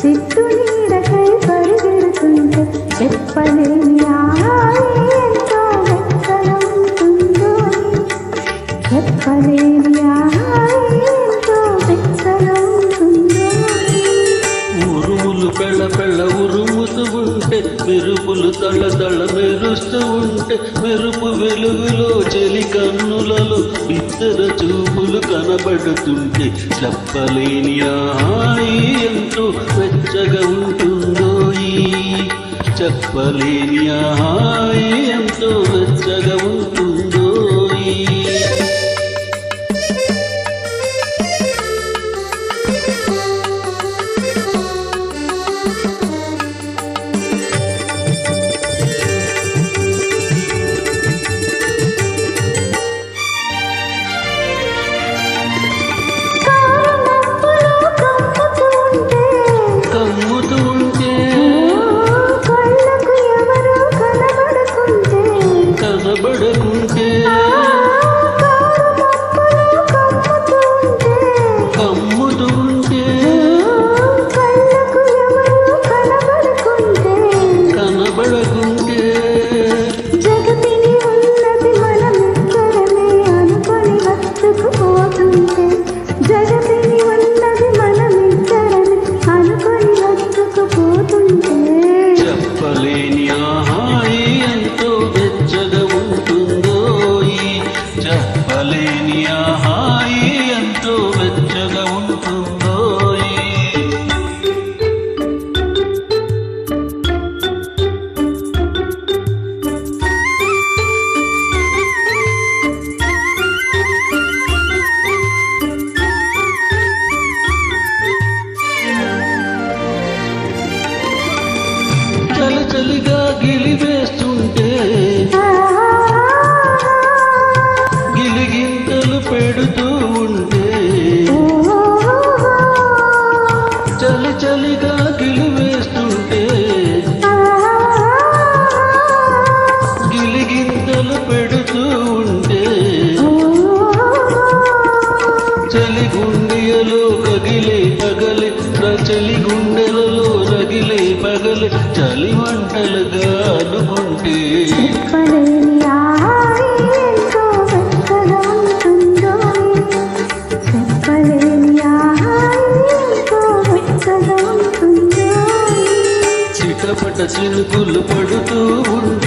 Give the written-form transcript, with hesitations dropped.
చిట్టు నీడకై పరిగెడుతుంటే చెప్పలేని హాయి ఎంతో వెచ్చగా ఉంటుందో చెప్పలేని హాయి ఎంతో వెచ్చగా ఉంటుందో ఉరుములు పెళ్ళ పెళ్ళ ఉరుముతూ ఉంటే మెరుపులు తళ తళ మెరుస్తూ ఉంటే మెరుపు వెలుగులో చెలి కన్నులలో ఇతర చూపులు కనబడుతుంటే చెప్పలేని హాయి ఎంతో వెచ్చగా ఉంటుందో చెప్పలేని హాయి ఎంతో వెచ్చగా ఉంటుందో చెప్పలేని హాయి ఎంతో వెచ్చగా ఉంటుందో చలి చలిగా గిలివేస్తుంటే పెడుతూ ఉంటే చలి చలిగా గిలివేస్తుంటే గిలిగింతలు పెడుతూ ఉంటే చలి గుండెలో కగిలే పగలే చలి గుండెలలో రగిలే పగలే చలి మంటలుగా అనుకుంటే చిటపట చినుకులు పడుతూ ఉంటే